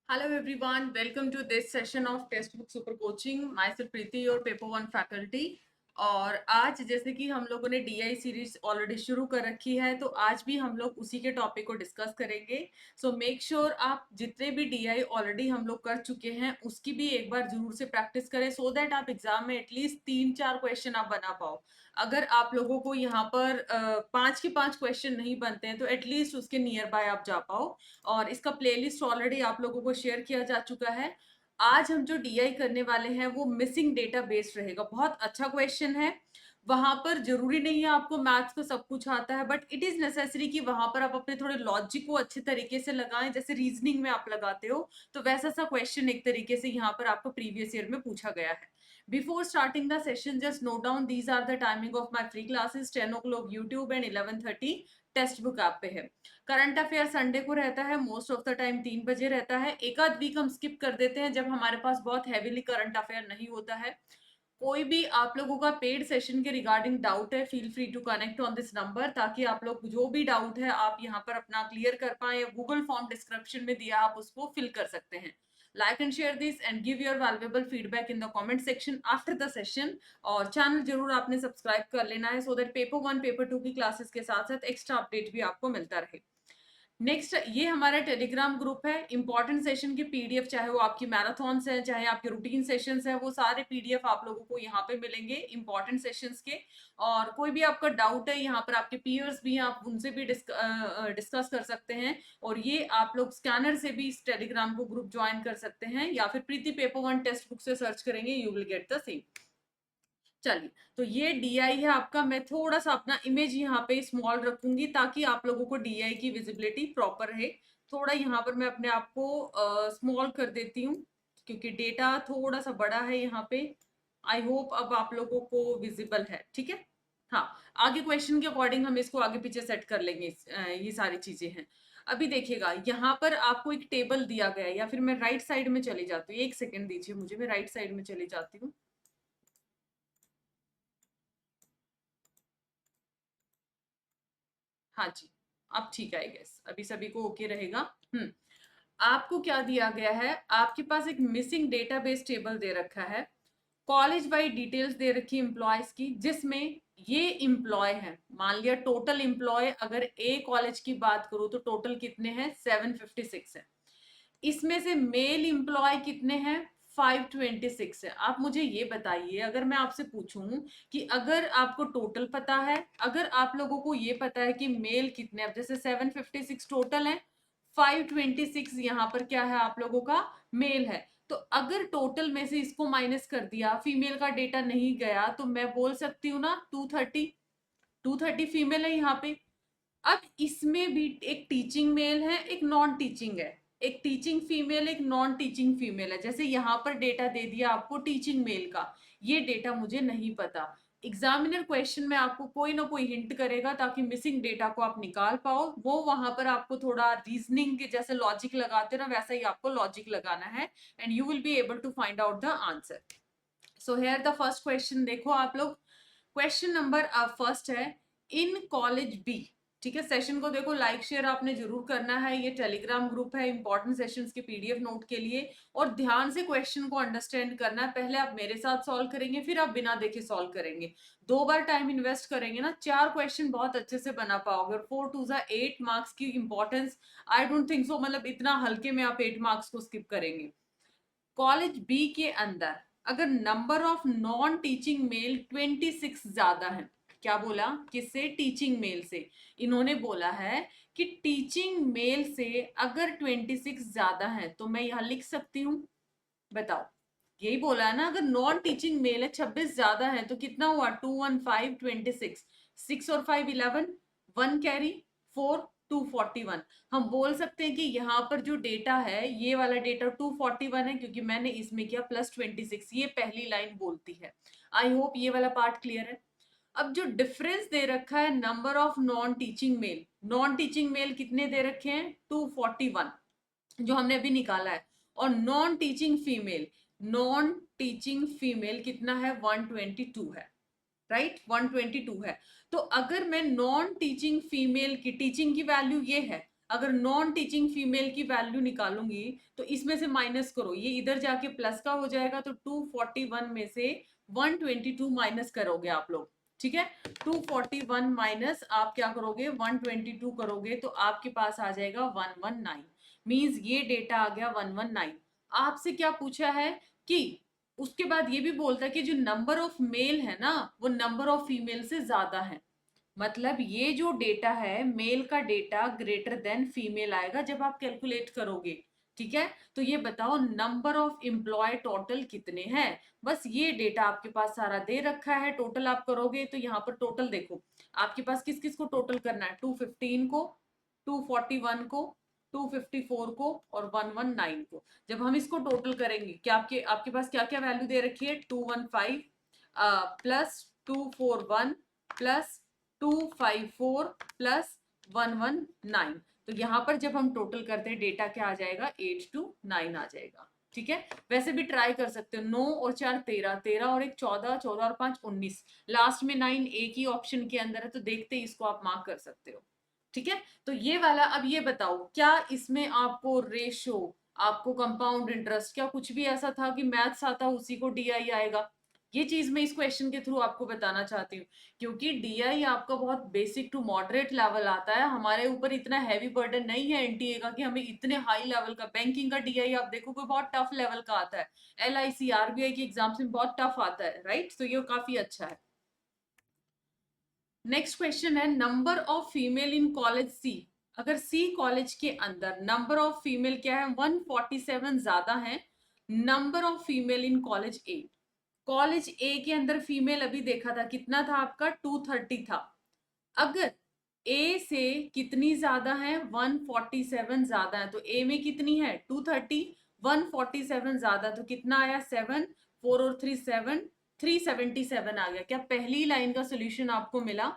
Hello everyone, welcome to this session of Textbook Super Coaching. Myself Preeti, your Paper 1 faculty. और आज जैसे कि हम लोगों ने DI सीरीज ऑलरेडी शुरू कर रखी है, तो आज भी हम लोग उसी के टॉपिक को डिस्कस करेंगे. सो मेक श्योर आप जितने भी DI ऑलरेडी हम लोग कर चुके हैं उसकी भी एक बार जरूर से प्रैक्टिस करें, सो दैट आप एग्जाम में एटलीस्ट 3-4 क्वेश्चन आप बना पाओ. अगर आप लोगों को यहाँ पर 5 के 5 क्वेश्चन नहीं बनते हैं तो एटलीस्ट उसके नियर बाय आप जा पाओ. और इसका प्लेलिस्ट ऑलरेडी आप लोगों को शेयर किया जा चुका है. आज हम जो DI करने वाले हैं वो मिसिंग डेटा बेस्ड रहेगा. बहुत अच्छा क्वेश्चन है. वहां पर जरूरी नहीं है आपको मैथ्स को सब कुछ आता है, बट इट इज नेसेसरी कि वहां पर आप अपने थोड़े लॉजिक को अच्छे तरीके से लगाएं, जैसे रीजनिंग में आप लगाते हो. तो वैसा सा क्वेश्चन एक तरीके से यहाँ पर आपको प्रीवियस ईयर में पूछा गया है. Before starting the session, just note down these are the timing of my free classes. 10 o'clock YouTube and 11:30 text book app पे है. करंट अफेयर संडे को रहता है, मोस्ट ऑफ द टाइम 3 बजे रहता है. एक आध वीक हम स्किप कर देते हैं जब हमारे पास बहुत हैवीली करंट अफेयर नहीं होता है. कोई भी आप लोगों का पेड सेशन के रिगार्डिंग डाउट है, feel free to connect on this number, ताकि आप लोग जो भी डाउट है आप यहाँ पर अपना क्लियर कर पाए. गूगल फॉर्म डिस्क्रिप्शन में दिया, आप उसको फिल कर सकते हैं. Like and share this and give your valuable feedback in the comment section after the session. और चैनल जरूर आपने सब्सक्राइब कर लेना है, सो दैट पेपर 1 पेपर 2 की क्लासेस के साथ साथ एक्स्ट्रा अपडेट भी आपको मिलता रहे. नेक्स्ट, ये हमारा टेलीग्राम ग्रुप है. इंपॉर्टेंट सेशन की पीडीएफ, चाहे वो आपकी मैराथन्स है, चाहे आपके रूटीन सेशंस है, वो सारे पीडीएफ आप लोगों को यहाँ पे मिलेंगे इंपॉर्टेंट सेशंस के. और कोई भी आपका डाउट है, यहाँ पर आपके पीयर्स भी हैं, आप उनसे भी डिस्कस कर सकते हैं. और ये आप लोग स्कैनर से भी इस टेलीग्राम को ग्रुप ज्वाइन कर सकते हैं, या फिर प्रीति पेपर 1 टेक्स्ट बुक से सर्च करेंगे, you will get the same. चलिए, तो ये DI है आपका. मैं थोड़ा सा अपना इमेज यहाँ पे स्मॉल रखूंगी ताकि आप लोगों को DI की विजिबिलिटी प्रॉपर रहे. थोड़ा यहाँ पर मैं अपने आप को स्मॉल कर देती हूँ क्योंकि डेटा थोड़ा सा बड़ा है यहाँ पे. आई होप अब आप लोगों को विजिबल है. ठीक है. हाँ, आगे क्वेश्चन के अकॉर्डिंग हम इसको आगे पीछे सेट कर लेंगे. ये सारी चीजें हैं. अभी देखिएगा, यहाँ पर आपको एक टेबल दिया गया है, या फिर मैं राइट साइड में चली जाती हूँ. एक सेकेंड दीजिए मुझे, मैं राइट साइड में चली जाती हूँ. हाँ जी, अब ठीक है. गेस अभी सभी को ओके रहेगा. आपको क्या दिया गया है? आपके पास एक मिसिंग डेटाबेस टेबल दे रखा है. कॉलेज वाइड डिटेल्स दे रखी है एम्प्लॉयज की, जिसमें ये एम्प्लॉय है. मान लिया टोटल एम्प्लॉय, अगर ए कॉलेज की बात करूं तो टोटल कितने हैं? 756 है. इसमें से मेल एम्प्लॉय कितने हैं? 526 है. आप मुझे ये बताइए, अगर मैं आपसे पूछूं कि अगर आपको टोटल पता है, अगर आप लोगों को ये पता है कि मेल कितने, अब जैसे 756 टोटल है, 526 यहाँ पर क्या है आप लोगों का? मेल है. तो अगर टोटल में से इसको माइनस कर दिया, फीमेल का डेटा नहीं गया, तो मैं बोल सकती हूँ ना 230 फीमेल है यहाँ पे. अब इसमें भी एक टीचिंग मेल है, एक नॉन टीचिंग है. एक टीचिंग फीमेल, एक नॉन टीचिंग फीमेल है. जैसे यहाँ पर डेटा दे दिया आपको टीचिंग मेल का, ये डेटा मुझे नहीं पता. एग्जामिनर क्वेश्चन में आपको कोई ना कोई हिंट करेगा ताकि मिसिंग डेटा को आप निकाल पाओ. वो वहां पर आपको थोड़ा रीजनिंग के जैसे लॉजिक लगाते हो ना, वैसा ही आपको लॉजिक लगाना है, and you will be able to find out the answer. So here the first question देखो आप लोग. क्वेश्चन नंबर फर्स्ट है, इन कॉलेज बी. ठीक है, सेशन को देखो, लाइक शेयर आपने जरूर करना है. ये टेलीग्राम ग्रुप है इंपॉर्टेंट सेशंस के पीडीएफ नोट के लिए. और ध्यान से क्वेश्चन को अंडरस्टैंड करना है. पहले आप मेरे साथ सॉल्व करेंगे, फिर आप बिना देखे सॉल्व करेंगे. 2 बार टाइम इन्वेस्ट करेंगे ना, 4 क्वेश्चन बहुत अच्छे से बना पाओगे. 4 2 8 मार्क्स की importance, I don't think so मतलब इतना हल्के में आप 8 मार्क्स को स्किप करेंगे. कॉलेज बी के अंदर अगर number of non teaching male 26 ज्यादा है. क्या बोला? किससे? टीचिंग मेल से. इन्होंने बोला है कि टीचिंग मेल से अगर 26 ज्यादा है तो मैं यहां लिख सकती हूं. बताओ, यही बोला है ना, अगर नॉन टीचिंग मेल है 26 ज्यादा है तो कितना हुआ? 2 1 5 26, 6 और 5 11, 1 कैरी 4, 241. हम बोल सकते हैं कि यहाँ पर जो डेटा है, ये वाला डेटा 241 है, क्योंकि मैंने इसमें किया +26. ये पहली लाइन बोलती है. आई होप ये वाला पार्ट क्लियर है. अब जो डिफरेंस दे रखा है, number of non teaching male, non teaching male कितने दे रखे हैं? 241, जो हमने अभी निकाला है. और non teaching female, non teaching female कितना है? 122 है. राइट, 122 है. तो अगर मैं नॉन टीचिंग फीमेल की टीचिंग की वैल्यू ये है, अगर नॉन टीचिंग फीमेल की वैल्यू निकालूंगी तो इसमें से माइनस करो, ये इधर जाके प्लस का हो जाएगा, तो 241 में से 122 माइनस करोगे आप लोग, ठीक है। 241 माइनस आप क्या करोगे 122 करोगे तो आपके पास आ जाएगा 119, मींस ये डेटा आ गया 119। आपसे क्या पूछा है कि उसके बाद ये भी बोलता है कि जो नंबर ऑफ मेल है ना वो नंबर ऑफ फीमेल से ज्यादा है, मतलब ये जो डेटा है मेल का डेटा ग्रेटर देन फीमेल आएगा जब आप कैलकुलेट करोगे, ठीक है। तो ये बताओ नंबर ऑफ एम्प्लॉय टोटल कितने हैं, बस ये डेटा आपके पास सारा दे रखा है। टोटल आप करोगे तो यहाँ पर टोटल देखो आपके पास किस किस को टोटल करना है, 215 को, 241 को, 254 को और 119 को। जब हम इसको टोटल करेंगे क्या आपके आपके पास क्या क्या वैल्यू दे रखी है, 215 प्लस 241 प्लस 254 प्लस 119, तो यहाँ पर जब हम टोटल करते हैं डेटा क्या आ जाएगा 829 आ जाएगा, ठीक है। वैसे भी ट्राई कर सकते हो, 9 और 4 13, 13 और 1 14, 14 और 5 19, लास्ट में 9 एक ही ऑप्शन के अंदर है, तो देखते ही इसको आप मार्क कर सकते हो, ठीक है। तो ये वाला, अब ये बताओ क्या इसमें आपको रेशो, आपको कंपाउंड इंटरेस्ट, क्या कुछ भी ऐसा था कि मैथ्स आता उसी को डीआई आएगा, ये चीज मैं इस क्वेश्चन के थ्रू आपको बताना चाहती हूँ, क्योंकि डीआई आपका बहुत बेसिक टू मॉडरेट लेवल आता है, हमारे ऊपर इतना हैवी बर्डन नहीं है एनटीए का कि हमें इतने हाई लेवल का, बैंकिंग का डीआई आप देखो कोई बहुत टफ लेवल का आता है, एलआईसी आरबीआई की एग्जाम्स में बहुत टफ आता है, राइट, तो ये काफी अच्छा है। नेक्स्ट क्वेश्चन है number of female in college C, अगर सी कॉलेज के अंदर नंबर ऑफ फीमेल क्या है 147 ज्यादा है, number of female in college A, college A के अंदर फीमेल अभी देखा था कितना था आपका 230 था, अगर ए से कितनी ज्यादा है 147 ज्यादा है, तो ए में कितनी है 230, 147 ज्यादा तो कितना आया 7, 4 और 3 7, 377 आ गया। क्या पहली लाइन का सोल्यूशन आपको मिला,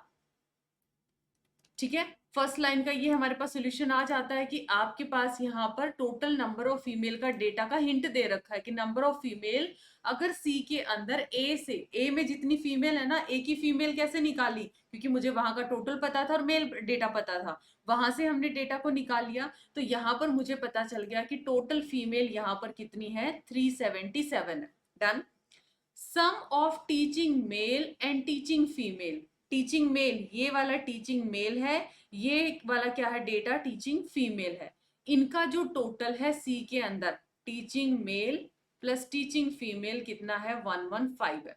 ठीक है। फर्स्ट लाइन का ये हमारे पास सोल्यूशन आ जाता है कि आपके पास यहाँ पर टोटल नंबर ऑफ फीमेल का डेटा का हिंट दे रखा है कि नंबर ऑफ फीमेल अगर सी के अंदर ए से, ए में जितनी फीमेल है ना, ए की फीमेल कैसे निकाली, क्योंकि मुझे वहां का टोटल पता था और मेल डेटा पता था, वहां से हमने डेटा को निकाल लिया, तो यहाँ पर मुझे पता चल गया कि टोटल फीमेल यहाँ पर कितनी है 377 है। Done. Sum of teaching male and teaching female, teaching male ये वाला टीचिंग मेल है, ये वाला क्या है डेटा टीचिंग फीमेल है, इनका जो टोटल है सी के अंदर teaching male plus teaching female कितना है 115 है,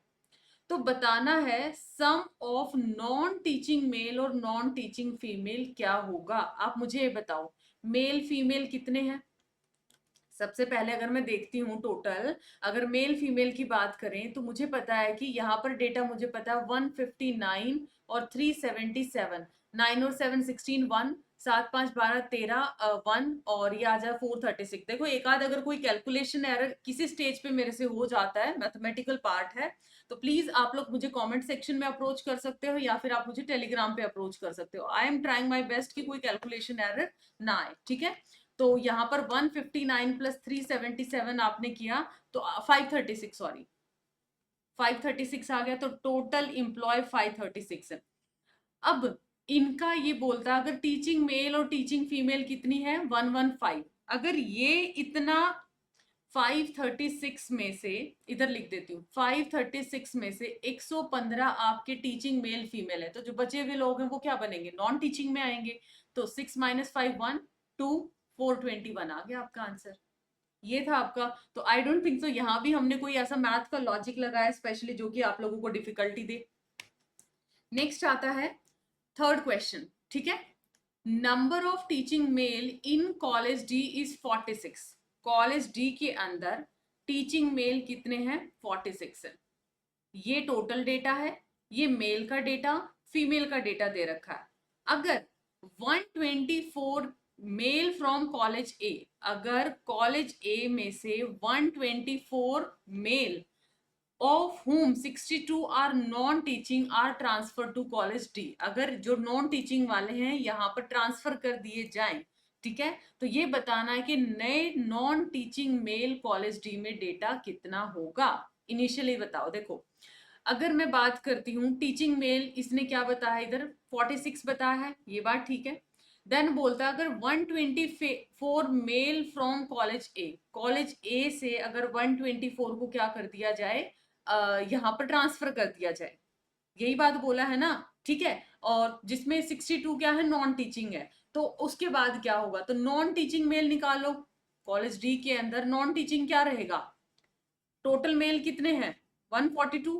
तो बताना है sum of non teaching male और नॉन टीचिंग फीमेल क्या होगा, आप मुझे ये बताओ मेल फीमेल कितने हैं। सबसे पहले अगर मैं देखती हूँ टोटल, अगर मेल फीमेल की बात करें तो मुझे पता है कि यहाँ पर डेटा मुझे पता है 159 और 377, 9 और 7 16, 1 7 5 12 13 1 और ये आ जाए 436। देखो एक आध अगर कोई कैलकुलेशन एरर किसी स्टेज पे मेरे से हो जाता है, मैथमेटिकल पार्ट है, तो प्लीज आप लोग मुझे कमेंट सेक्शन में अप्रोच कर सकते हो या फिर आप मुझे टेलीग्राम पे अप्रोच कर सकते हो। I am trying my best कि कोई कैलकुलेशन एरर ना आए, ठीक है। तो यहाँ पर 159 प्लस 377 आपने किया तो 536, सॉरी 536 आ गया, तो टोटल एम्प्लॉय 536 है। अब इनका ये बोलता है अगर टीचिंग मेल और टीचिंग फीमेल कितनी है 115, अगर ये इतना 536 में से, इधर लिख देती हूँ 536 में से 115 आपके टीचिंग मेल फीमेल है, तो जो बचे हुए लोग हैं वो क्या बनेंगे नॉन टीचिंग में आएंगे, तो 6 माइनस 5 1 2 421 आ गया आपका आंसर, ये था आपका। तो आई डोंट थिंक सो यहाँ भी हमने कोई ऐसा मैथ का लॉजिक लगाया स्पेशली जो कि आप लोगों को डिफिकल्टी दे। नेक्स्ट आता है थर्ड क्वेश्चन, ठीक है। Number of teaching male in college D is 46, college D के अंदर टीचिंग मेल कितने हैं 46 है, ये टोटल डेटा है, ये मेल का डेटा फीमेल का डेटा दे रखा है। अगर 124 मेल फ्रॉम कॉलेज ए, अगर कॉलेज ए में से 124 mail of whom 62 are non teaching are transferred to college D, अगर जो नॉन टीचिंग वाले हैं यहाँ पर ट्रांसफर कर दिए जाएं, ठीक है, तो ये बताना है कि नए non teaching male college D में डेटा कितना होगा, इनिशियली बताओ। देखो अगर मैं बात करती हूँ टीचिंग मेल, इसने क्या बताया इधर 46 बताया है, ये बात ठीक है। देन बोलता है अगर 124 मेल फ्रॉम कॉलेज ए से अगर 124 को क्या कर दिया जाए, यहाँ पर ट्रांसफर कर दिया जाए, यही बात बोला है ना, ठीक है। और जिसमें 62 क्या है, नॉन टीचिंग है, तो उसके बाद क्या होगा, तो नॉन टीचिंग मेल निकालो। कॉलेज डी के अंदर नॉन टीचिंग क्या रहेगा, टोटल मेल कितने हैं 142,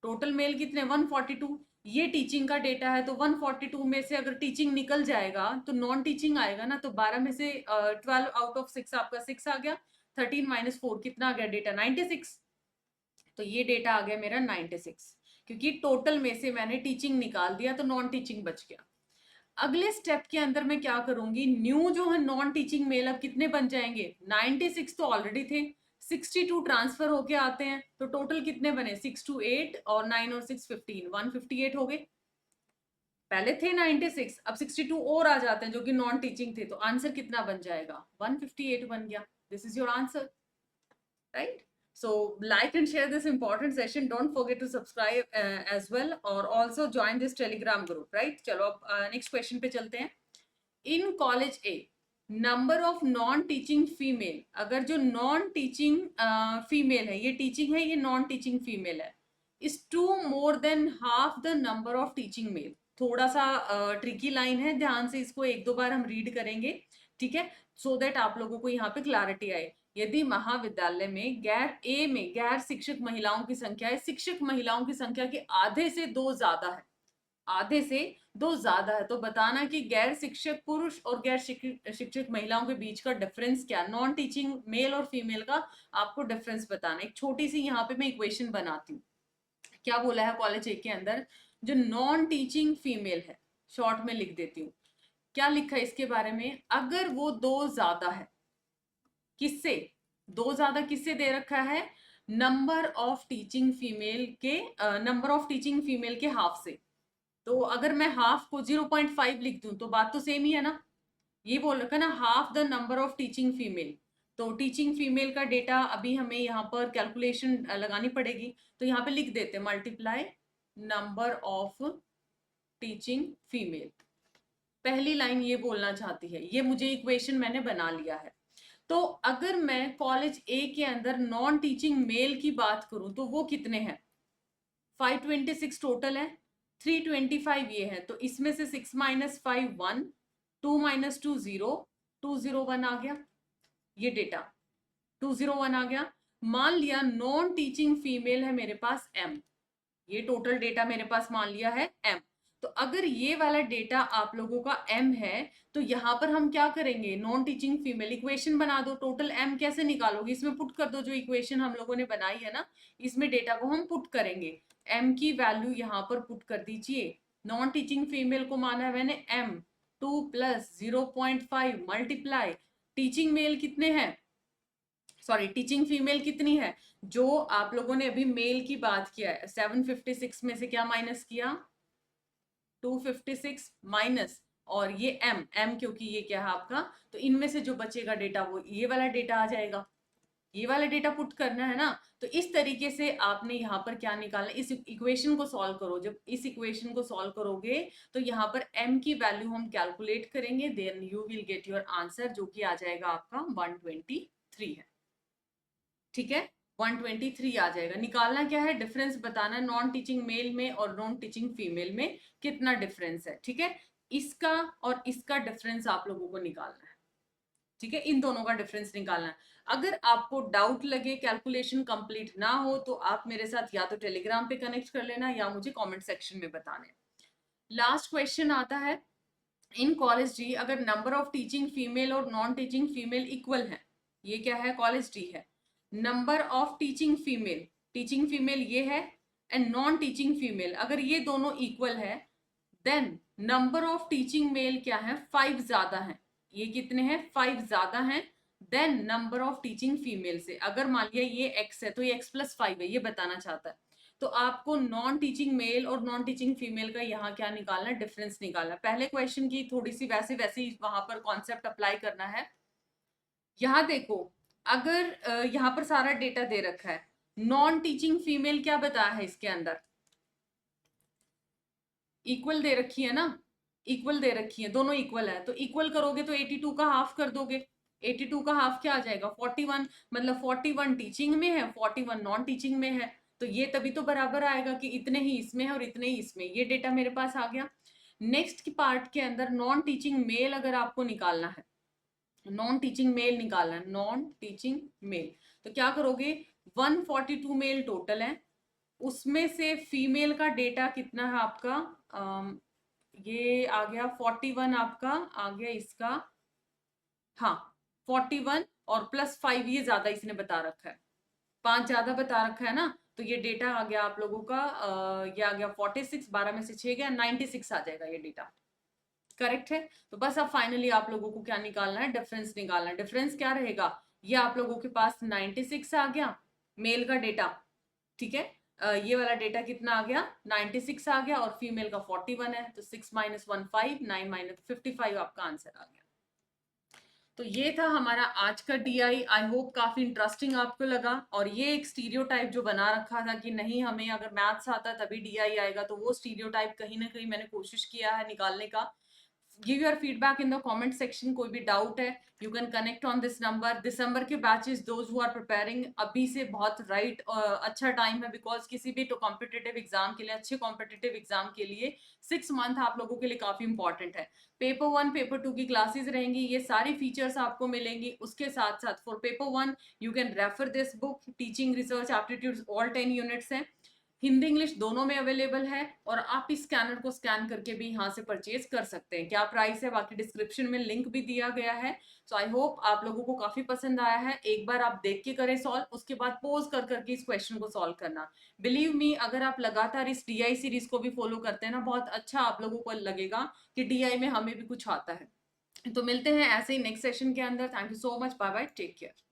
टोटल मेल कितने 142, ये टीचिंग का डेटा है, तो 142 में से अगर टीचिंग निकल जाएगा तो नॉन टीचिंग आएगा ना, तो 12 में से 12 आउट ऑफ 6 आपका 6 आ गया, 13 माइनस 4 कितना आ गया डेटा 96, तो ये डेटा आ गया मेरा 96, क्योंकि टोटल में से मैंने टीचिंग निकाल दिया तो नॉन टीचिंग बच गया। अगले स्टेप के अंदर मैं क्या करूंगी, न्यू जो है नॉन टीचिंग मेल अब कितने बन जाएंगे, 96 तो ऑलरेडी थे, 62 ट्रांसफर होके आते हैं, तो टोटल कितने बने 6 to 8 और 9 और 6 15, 158 हो गए। पहले थे 96, अब 62 और आ जाते हैं जो कि नॉन टीचिंग थे, तो आंसर कितना बन जाएगा 158 बन गया। This is your answer, right? So like and share this important session. Don't forget to subscribe as well, or also join this telegram group, right? चलो अब next question पे चलते हैं। In college A, number of non teaching female, अगर जो non teaching female है, ये teaching है, ये non teaching female है, is two more than half the number of teaching male। थोड़ा सा ट्रिकी लाइन है, ध्यान से इसको एक दो बार हम रीड करेंगे, ठीक है, सो दैट आप लोगों को यहाँ पे क्लैरिटी आए। यदि महाविद्यालय में गैर शिक्षक महिलाओं की संख्या है, शिक्षक महिलाओं की संख्या के आधे से दो ज्यादा है, आधे से दो ज्यादा है, तो बताना कि गैर शिक्षक पुरुष और गैर शिक्षक महिलाओं के बीच का डिफरेंस क्या, नॉन टीचिंग मेल और फीमेल का आपको डिफरेंस बताना। एक छोटी सी यहाँ पे मैं इक्वेशन बनाती हूँ। क्या बोला है कॉलेज ए के अंदर, जो नॉन टीचिंग फीमेल है, शॉर्ट में लिख देती हूँ, क्या लिखा है इसके बारे में, अगर वो दो ज्यादा है, किससे, दो ज्यादा किससे दे रखा है, नंबर ऑफ टीचिंग फीमेल के, नंबर ऑफ टीचिंग फीमेल के हाफ से, तो अगर मैं हाफ को 0.5 लिख दूं तो बात तो सेम ही है ना, ये बोल रखा ना half the number of teaching female, तो टीचिंग फीमेल का डेटा अभी हमें यहाँ पर कैलकुलेशन लगानी पड़ेगी, तो यहाँ पे लिख देते multiply number of teaching female. पहली लाइन ये बोलना चाहती है, ये मुझे इक्वेशन मैंने बना लिया है। तो अगर मैं कॉलेज ए के अंदर नॉन टीचिंग मेल की बात करूं तो वो कितने हैं, 526 टोटल है, 325 ये है, तो इसमें से 6 माइनस 5 1, 2 माइनस 2 0, 201 आ गया, ये डेटा 201 आ गया। मान लिया नॉन टीचिंग फीमेल है मेरे पास m, ये टोटल डेटा मेरे पास मान लिया है m, तो अगर ये वाला डेटा आप लोगों का m है, तो यहाँ पर हम क्या करेंगे, नॉन टीचिंग फीमेल इक्वेशन बना दो, टोटल m कैसे निकालोगे, इसमें पुट कर दो, जो इक्वेशन हम लोगों ने बनाई है ना, इसमें डेटा को हम पुट करेंगे, m की वैल्यू यहाँ पर पुट कर दीजिए, नॉन टीचिंग फीमेल को माना है मैंने m, 2 plus 0.5 multiply teaching male कितने हैं, सॉरी टीचिंग फीमेल कितनी है, जो आप लोगों ने अभी मेल की बात किया है, 756 में से क्या माइनस किया, 256 माइनस, और ये m क्योंकि ये क्या है आपका, तो इनमें से जो बचेगा डेटा वो ये वाला डेटा आ जाएगा, ये वाला डेटा पुट करना है ना। तो इस तरीके से आपने यहाँ पर क्या निकालना, इस इक्वेशन को सॉल्व करो, जब इस इक्वेशन को सॉल्व करोगे तो यहाँ पर m की वैल्यू हम कैलकुलेट करेंगे, then you will get your answer, जो कि आ जाएगा आपका 123 है, ठीक है, 123 आ जाएगा। निकालना क्या है, डिफरेंस बताना नॉन टीचिंग मेल में और नॉन टीचिंग फीमेल में कितना डिफरेंस है, ठीक है, इसका और इसका डिफरेंस आप लोगों को निकालना है, ठीक है, इन दोनों का डिफरेंस निकालना है। अगर आपको डाउट लगे, कैलकुलेशन कंप्लीट ना हो, तो आप मेरे साथ या तो टेलीग्राम पे कनेक्ट कर लेना या मुझे कमेंट सेक्शन में बताने। लास्ट क्वेश्चन आता है, इन कॉलेज डी अगर नंबर ऑफ टीचिंग फीमेल और नॉन टीचिंग फीमेल इक्वल है, ये क्या है कॉलेज डी है, नंबर ऑफ टीचिंग फीमेल ये है, एंड नॉन टीचिंग फीमेल अगर ये दोनों इक्वल है, then number of teaching male क्या है, 5 ज्यादा है, ये कितने हैं 5 ज्यादा हैं, then number of teaching female से, अगर मान लिया ये x है तो ये x प्लस 5 है, ये बताना चाहता है। तो आपको नॉन टीचिंग मेल और नॉन टीचिंग फीमेल का यहाँ क्या निकालना, डिफरेंस निकालना। पहले क्वेश्चन की थोड़ी सी वैसे वैसे वहां पर कॉन्सेप्ट अप्लाई करना है। यहाँ देखो, अगर यहाँ पर सारा डेटा दे रखा है, नॉन टीचिंग फीमेल क्या बताया है इसके अंदर, इक्वल दे रखी है ना, इक्वल दे रखी है, दोनों इक्वल है, तो इक्वल करोगे तो 82 का हाफ कर दोगे। 82 का हाफ क्या आ जाएगा 41, मतलब 41 टीचिंग में है, 41 नॉन टीचिंग में है, तो ये तभी तो बराबर आएगा कि इतने ही इसमें है और इतने ही इसमें। ये डेटा मेरे पास आ गया। नेक्स्ट की पार्ट के अंदर नॉन टीचिंग मेल अगर आपको निकालना है, नॉन टीचिंग मेल निकालना है, नॉन टीचिंग मेल, तो क्या करोगे 142 मेल टोटल है, उसमें से फीमेल का डेटा कितना है आपका, ये आ गया 41, आपका आ गया इसका, हाँ 41 और +5, ये ज्यादा इसने बता रखा है, 5 ज्यादा बता रखा है ना, तो ये डेटा आ गया आप लोगों का, ये आ गया 46, 12 में से 6 गया 96 आ जाएगा ये डेटा। करेक्ट है। तो बस अब फाइनली आप लोगों को क्या निकालना है, डिफरेंस निकालना है। डिफरेंस क्या रहेगा, ये आप लोगों के पास 96 आ गया मेल का डेटा, ठीक है, ये वाला डेटा कितना आ गया 96 आ गया, और फीमेल का 41 है, तो 6 - 1 5, 9 - 55 आपका आंसर आ गया। तो ये था हमारा आज का डीआई। आई होप काफी इंटरेस्टिंग आपको लगा, और ये एक स्टीरियोटाइप जो बना रखा था कि नहीं हमें अगर मैथ्स आता तभी डीआई आएगा, तो वो स्टीरियोटाइप कहीं ना कहीं मैंने कोशिश किया है निकालने का। Give your feedback in the comment section, कोई भी डाउट है you can connect on this number. दिसंबर के batches those who are preparing, अभी से बहुत अच्छा टाइम है, बिकॉज किसी भी तो कॉम्पिटिटिव एग्जाम के लिए, अच्छे कॉम्पिटिटिव एग्जाम के लिए 6 मंथ आप लोगों के लिए काफी इंपॉर्टेंट है। पेपर 1 पेपर 2 की क्लासेस रहेंगी, ये सारी फीचर्स आपको मिलेंगी। उसके साथ साथ for paper 1 you can refer this book, teaching research aptitude all 10 units हैं, हिंदी इंग्लिश दोनों में अवेलेबल है, और आप इस स्कैनर को स्कैन करके भी यहाँ से परचेज कर सकते हैं। क्या प्राइस है बाकी डिस्क्रिप्शन में लिंक भी दिया गया है। सो आई होप आप लोगों को काफी पसंद आया है। एक बार आप देख के करें सॉल्व, उसके बाद पोज कर करके इस क्वेश्चन को सॉल्व करना। बिलीव मी, अगर आप लगातार इस डीआई सीरीज को भी फॉलो करते हैं ना, बहुत अच्छा आप लोगों को लगेगा कि डीआई में हमें भी कुछ आता है। तो मिलते हैं ऐसे ही नेक्स्ट सेशन के अंदर। Thank you so much, bye bye, take care.